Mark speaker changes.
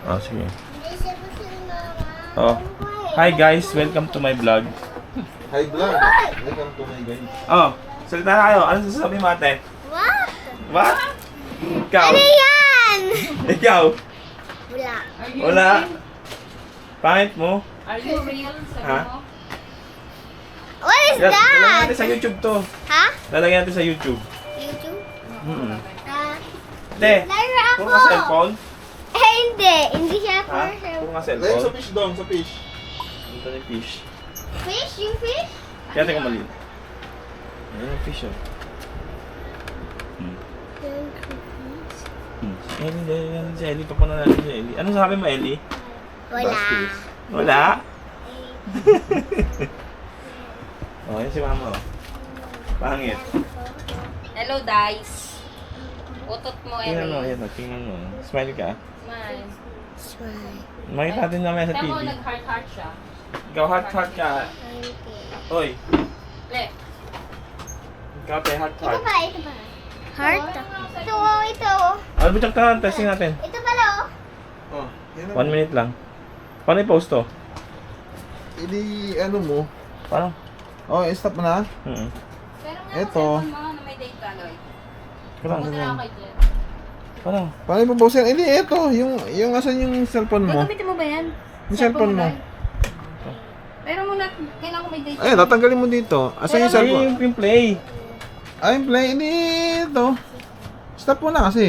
Speaker 1: Oh, sige. Oh. Hi guys, welcome to my vlog.
Speaker 2: Hi vlog. Welcome to my guys.
Speaker 1: Oh, salita na kayo. Ano sasabihin mo ate?
Speaker 3: What?
Speaker 1: What? Ikaw?
Speaker 3: Ano yan?
Speaker 1: Ikaw?
Speaker 3: Wala.
Speaker 1: Wala. Pangit mo?
Speaker 4: Are you real? Sabi
Speaker 1: Ha?
Speaker 4: mo?
Speaker 3: What is
Speaker 1: Lalagyan
Speaker 3: that?
Speaker 1: natin sa YouTube to.
Speaker 3: Ha?
Speaker 1: Lalagyan natin sa YouTube.
Speaker 3: YouTube?
Speaker 1: Te,
Speaker 3: Lara ako.
Speaker 1: puro ka cellphone?
Speaker 3: Eh, hindi. Hindi siya
Speaker 1: Ha?
Speaker 3: for
Speaker 1: Puro ka
Speaker 2: Like sa
Speaker 1: cellphone?
Speaker 2: fish doon, sa fish.
Speaker 1: Ito yung fish.
Speaker 3: fish. Yung fish?
Speaker 1: Kaya tingnan mali. Ayan yung fish oh. Si Ellie, yan si Ellie. Papunan natin si Ellie. Anong sabi mo, Ellie?
Speaker 3: Wala.
Speaker 1: Wala? Oh, yan si mama oh. Pangit.
Speaker 4: Hello, Dice. Utot mo,
Speaker 1: Tingnan mo,
Speaker 4: Ellie.
Speaker 1: yan oh. Tingnan mo. Smile ka.
Speaker 4: Smile.
Speaker 3: Smile.
Speaker 1: Makita natin namin sa
Speaker 4: Tama mo,
Speaker 1: TV.
Speaker 4: nag-heart-heart siya.
Speaker 1: Ikaw heart ka. Oy,
Speaker 4: Le.
Speaker 1: ikaw te heart.
Speaker 3: Ito ba? Ito ba? Heart? Ito, ito.
Speaker 1: Ano ba tsaka testing natin?
Speaker 3: Ito pala, oh.
Speaker 2: Oh, yan
Speaker 1: 1 minute lang. Paano i-post to?
Speaker 2: Hindi, ano mo.
Speaker 1: Paano?
Speaker 2: Oh, stop mo na.
Speaker 4: Pero nga,
Speaker 2: Eto.
Speaker 4: cellphone mo na may data, Lloyd.
Speaker 1: Paano?
Speaker 4: Pumunta na ako kay Glenn.
Speaker 1: Paano?
Speaker 2: Paano mo post yan? Hindi, eto. Yung asan yung cellphone mo?
Speaker 4: Gagamitin mo ba yan?
Speaker 2: Yung cellphone mo.
Speaker 4: Lloyd? Pero muna, kailangan ko may data.
Speaker 2: Ay, tatanggalin mo dito. Asan yung
Speaker 4: Pero-
Speaker 2: cellphone?
Speaker 1: Yung play.
Speaker 2: Ay, play. Hindi, ito. Stop mo na kasi.